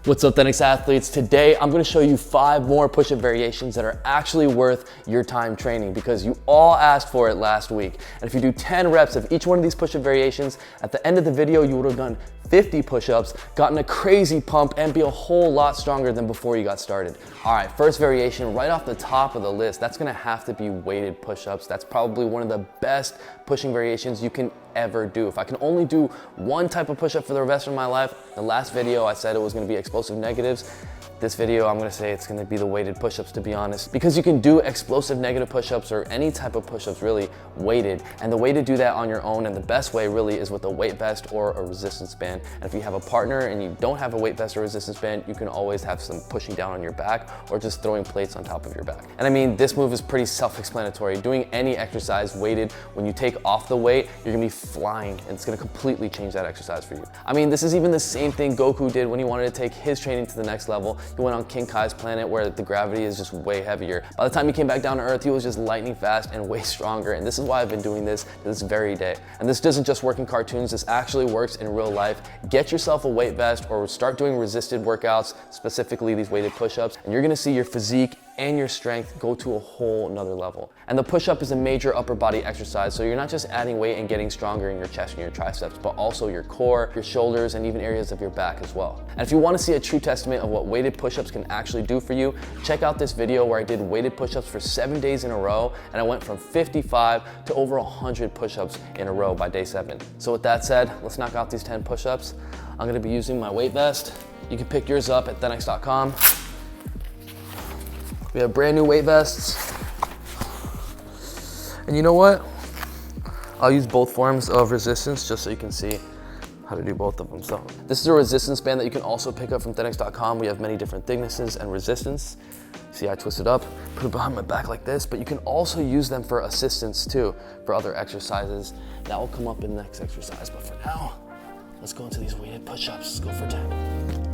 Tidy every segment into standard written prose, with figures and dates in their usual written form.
What's up, Thenx athletes? Today, I'm gonna show you 5 more push-up variations that are actually worth your time training because you all asked for it last week. And if you do 10 reps of each one of these push-up variations, at the end of the video, you would have done 50 push-ups, gotten a crazy pump, and be a whole lot stronger than before you got started. All right, first variation right off the top of the list, that's gonna have to be weighted push-ups. That's probably one of the best pushing variations you can ever do. If I can only do one type of push-up for the rest of my life, the last video I said it was gonna be explosive negatives. This video, I'm gonna say it's gonna be the weighted push-ups, to be honest, because you can do explosive negative push-ups or any type of push-ups really weighted. And the way to do that on your own, and the best way really, is with a weight vest or a resistance band. And if you have a partner and you don't have a weight vest or resistance band, you can always have some pushing down on your back or just throwing plates on top of your back. And I mean, this move is pretty self-explanatory. Doing any exercise weighted, when you take off the weight, you're gonna be flying, and it's gonna completely change that exercise for you. I mean, this is even the same thing Goku did when he wanted to take his training to the next level. He went on King Kai's planet where the gravity is just way heavier. By the time he came back down to Earth, he was just lightning fast and way stronger. And this is why I've been doing this to this very day. And this doesn't just work in cartoons, this actually works in real life. Get yourself a weight vest or start doing resisted workouts, specifically these weighted push-ups, and you're gonna see your physique and your strength go to a whole nother level. And the push-up is a major upper body exercise, so you're not just adding weight and getting stronger in your chest and your triceps, but also your core, your shoulders, and even areas of your back as well. And if you wanna see a true testament of what weighted push-ups can actually do for you, check out this video where I did weighted push-ups for 7 days in a row, and I went from 55 to over 100 push-ups in a row by day 7. So with that said, let's knock out these 10 push-ups. I'm gonna be using my weight vest. You can pick yours up at thenx.com. We have brand new weight vests. And you know what? I'll use both forms of resistance just so you can see how to do both of them. So this is a resistance band that you can also pick up from thenx.com. We have many different thicknesses and resistance. See, I twist it up, put it behind my back like this, but you can also use them for assistance too, for other exercises. That will come up in the next exercise, but for now, let's go into these weighted push-ups. Let's go for 10.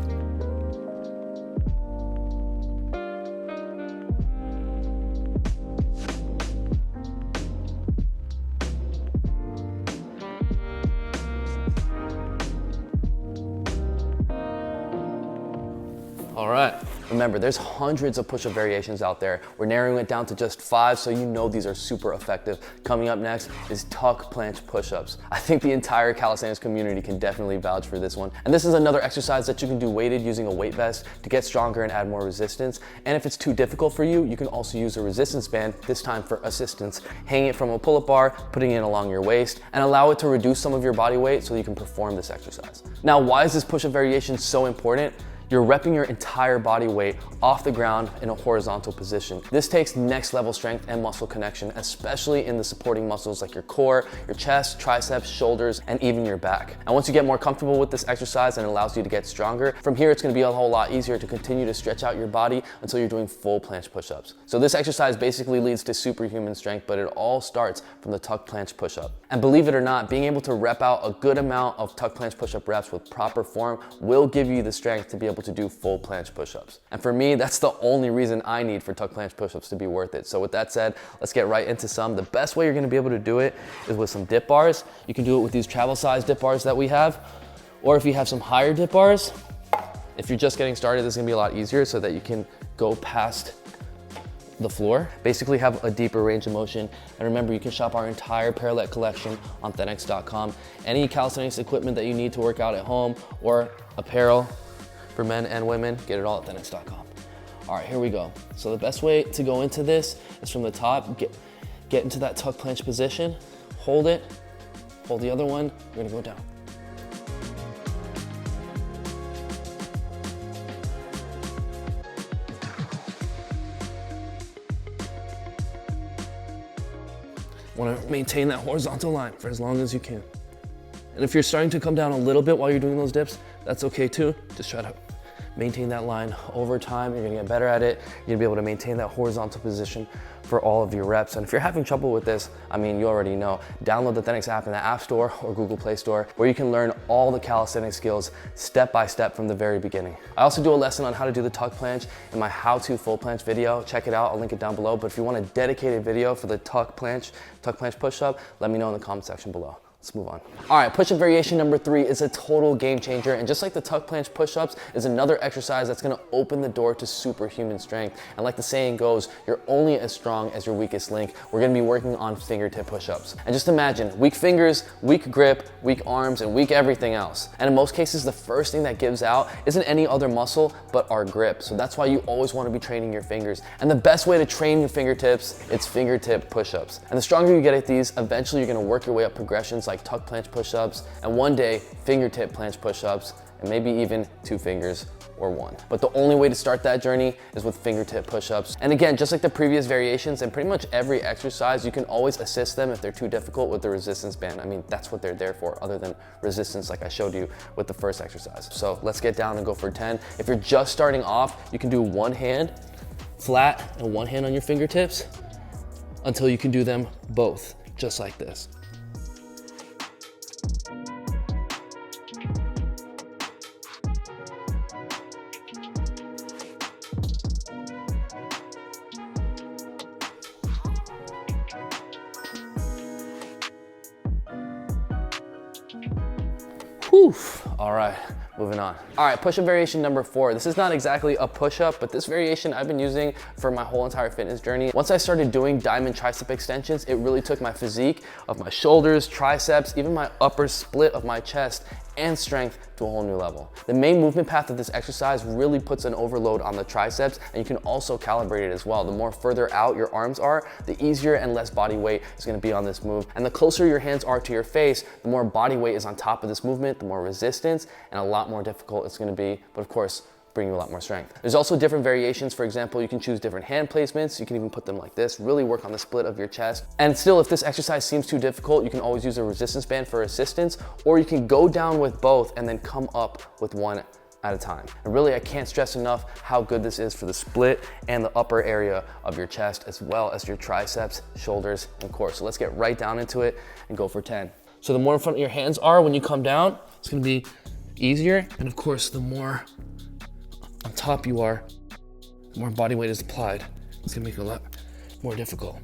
All right, remember there's hundreds of push-up variations out there. We're narrowing it down to just 5, so you know these are super effective. Coming up next is tuck planche push-ups. I think the entire calisthenics community can definitely vouch for this one. And this is another exercise that you can do weighted using a weight vest to get stronger and add more resistance. And if it's too difficult for you, you can also use a resistance band, this time for assistance. Hang it from a pull-up bar, putting it along your waist, and allow it to reduce some of your body weight so you can perform this exercise. Now, why is this push-up variation so important? You're repping your entire body weight off the ground in a horizontal position. This takes next level strength and muscle connection, especially in the supporting muscles like your core, your chest, triceps, shoulders, and even your back. And once you get more comfortable with this exercise and it allows you to get stronger, from here it's gonna be a whole lot easier to continue to stretch out your body until you're doing full planche push-ups. So this exercise basically leads to superhuman strength, but it all starts from the tuck planche push-up. And believe it or not, being able to rep out a good amount of tuck planche push-up reps with proper form will give you the strength to be able to do full planche push-ups. And for me, that's the only reason I need for tuck planche push-ups to be worth it. So with that said, let's get right into some. The best way you're gonna be able to do it is with some dip bars. You can do it with these travel size dip bars that we have, or if you have some higher dip bars, if you're just getting started, this is gonna be a lot easier so that you can go past the floor, basically have a deeper range of motion. And remember, you can shop our entire Parallel collection on thenx.com. Any calisthenics equipment that you need to work out at home or apparel for men and women, get it all at thenx.com. All right, here we go. So the best way to go into this is from the top, get into that tuck planche position, hold it, hold the other one, you're gonna go down. Want to maintain that horizontal line for as long as you can. And if you're starting to come down a little bit while you're doing those dips, that's okay too. Just try to maintain that line over time. You're gonna get better at it. You're gonna be able to maintain that horizontal position for all of your reps. And if you're having trouble with this, I mean, you already know, download the Thenx app in the App Store or Google Play Store, where you can learn all the calisthenics skills step by step from the very beginning. I also do a lesson on how to do the tuck planche in my how-to full planche video. Check it out, I'll link it down below. But if you want a dedicated video for the tuck planche push-up, let me know in the comment section below. Let's move on. All right, push-up variation number 3 is a total game changer. And just like the tuck planche push-ups is another exercise that's gonna open the door to superhuman strength. And like the saying goes, you're only as strong as your weakest link. We're gonna be working on fingertip push-ups. And just imagine, weak fingers, weak grip, weak arms, and weak everything else. And in most cases, the first thing that gives out isn't any other muscle, but our grip. So that's why you always wanna be training your fingers. And the best way to train your fingertips, it's fingertip push-ups. And the stronger you get at these, eventually you're gonna work your way up progressions like tuck planche push-ups, and one day fingertip planche push-ups, and maybe even 2 fingers or 1. But the only way to start that journey is with fingertip push-ups. And again, just like the previous variations and pretty much every exercise, you can always assist them if they're too difficult with the resistance band. I mean, that's what they're there for, other than resistance like I showed you with the first exercise. So let's get down and go for 10. If you're just starting off, you can do one hand flat and one hand on your fingertips until you can do them both, just like this. Whew. All right, moving on. All right, push-up variation number 4. This is not exactly a push-up, but this variation I've been using for my whole entire fitness journey. Once I started doing diamond tricep extensions, it really took my physique of my shoulders, triceps, even my upper split of my chest, and strength to a whole new level. The main movement path of this exercise really puts an overload on the triceps, and you can also calibrate it as well. The more further out your arms are, the easier and less body weight is gonna be on this move. And the closer your hands are to your face, the more body weight is on top of this movement, the more resistance, and a lot more difficult it's gonna be, but of course, bring you a lot more strength. There's also different variations. For example, you can choose different hand placements. You can even put them like this, really work on the split of your chest. And still, if this exercise seems too difficult, you can always use a resistance band for assistance, or you can go down with both and then come up with one at a time. And really, I can't stress enough how good this is for the split and the upper area of your chest, as well as your triceps, shoulders, and core. So let's get right down into it and go for 10. So the more in front of your hands are when you come down, it's gonna be easier. And of course, the more on top you are, the more body weight is applied. It's gonna make it a lot more difficult.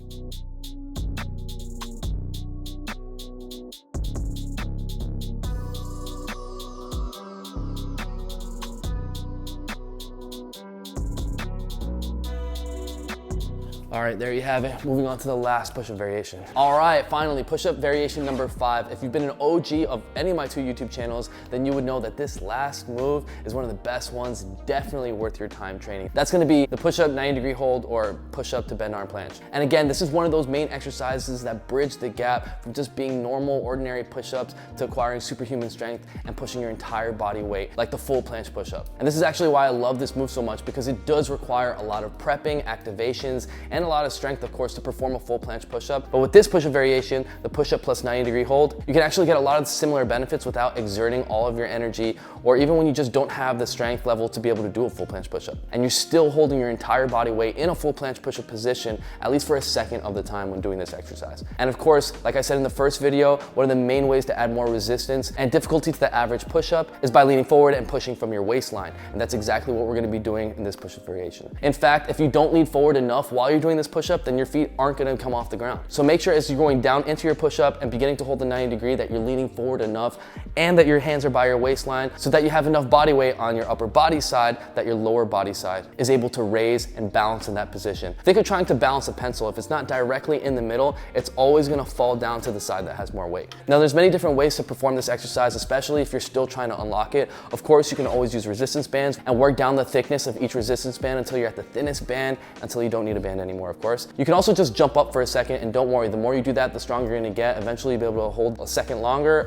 All right, there you have it. Moving on to the last push-up variation. All right, finally, push-up variation number 5. If you've been an OG of any of my 2 YouTube channels, then you would know that this last move is one of the best ones, definitely worth your time training. That's gonna be the push-up 90-degree hold or push-up to bend arm planche. And again, this is one of those main exercises that bridge the gap from just being normal, ordinary push-ups to acquiring superhuman strength and pushing your entire body weight, like the full planche push-up. And this is actually why I love this move so much, because it does require a lot of prepping, activations, and a lot of strength, of course, to perform a full planche push-up. But with this push-up variation, the push-up plus 90-degree hold, you can actually get a lot of similar benefits without exerting all of your energy, or even when you just don't have the strength level to be able to do a full planche push-up. And you're still holding your entire body weight in a full planche push-up position, at least for a second of the time when doing this exercise. And of course, like I said in the first video, one of the main ways to add more resistance and difficulty to the average push-up is by leaning forward and pushing from your waistline. And that's exactly what we're gonna be doing in this push-up variation. In fact, if you don't lean forward enough while you're doing this push-up, then your feet aren't gonna come off the ground. So make sure as you're going down into your push-up and beginning to hold the 90-degree that you're leaning forward enough and that your hands are by your waistline so that you have enough body weight on your upper body side that your lower body side is able to raise and balance in that position. Think of trying to balance a pencil. If it's not directly in the middle, it's always gonna fall down to the side that has more weight. Now, there's many different ways to perform this exercise, especially if you're still trying to unlock it. Of course, you can always use resistance bands and work down the thickness of each resistance band until you're at the thinnest band, until you don't need a band anymore, of course. You can also just jump up for a second, and don't worry, the more you do that, the stronger you're gonna get. Eventually you'll be able to hold a second longer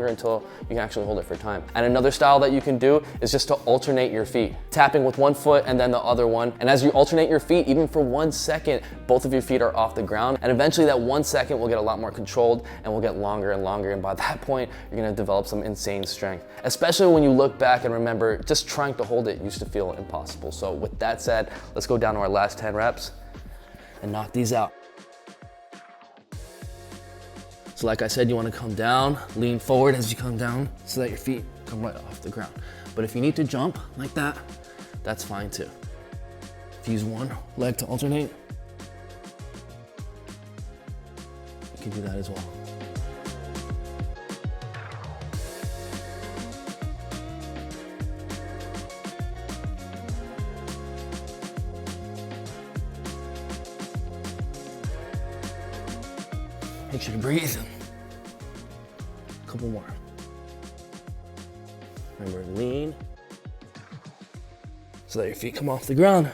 until you can actually hold it for time. And another style that you can do is just to alternate your feet, tapping with one foot and then the other one. And as you alternate your feet, even for 1 second, both of your feet are off the ground. And eventually that 1 second will get a lot more controlled and will get longer and longer. And by that point, you're gonna develop some insane strength, especially when you look back and remember just trying to hold it used to feel impossible. So with that said, let's go down to our last 10 reps and knock these out. So like I said, you wanna come down, lean forward as you come down so that your feet come right off the ground. But if you need to jump like that, that's fine too. If you use one leg to alternate, you can do that as well. Make sure you breathe. A couple more. Remember, lean. So that your feet come off the ground.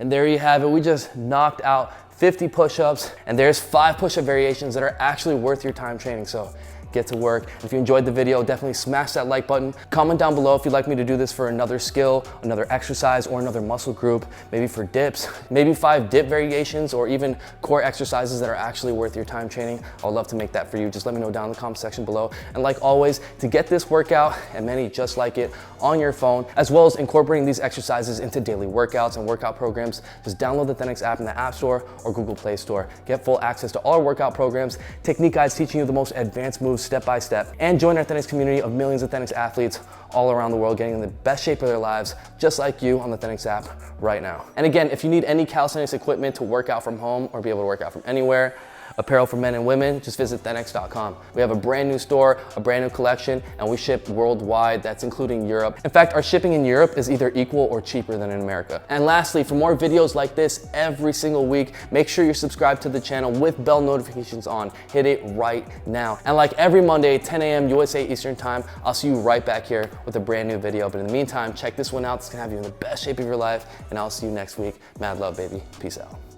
And there you have it. We just knocked out 50 push-ups, and there's 5 push-up variations that are actually worth your time training. So get to work. If you enjoyed the video, definitely smash that like button. Comment down below if you'd like me to do this for another skill, another exercise, or another muscle group, maybe for dips, maybe 5 dip variations, or even core exercises that are actually worth your time training. I would love to make that for you. Just let me know down in the comment section below. And like always, to get this workout and many just like it on your phone, as well as incorporating these exercises into daily workouts and workout programs, just download the Thenx app in the App Store or Google Play Store. Get full access to all our workout programs, technique guides teaching you the most advanced moves step by step, and join our Thenx community of millions of Thenx athletes all around the world getting in the best shape of their lives, just like you on the Thenx app right now. And again, if you need any calisthenics equipment to work out from home or be able to work out from anywhere, apparel for men and women, just visit thenx.com. We have a brand new store, a brand new collection, and we ship worldwide. That's including Europe. In fact, our shipping in Europe is either equal or cheaper than in America. And lastly, for more videos like this every single week, make sure you're subscribed to the channel with bell notifications on. Hit it right now. And like every Monday, 10 a.m. USA Eastern Time, I'll see you right back here with a brand new video. But in the meantime, check this one out. It's gonna have you in the best shape of your life, and I'll see you next week. Mad love, baby. Peace out.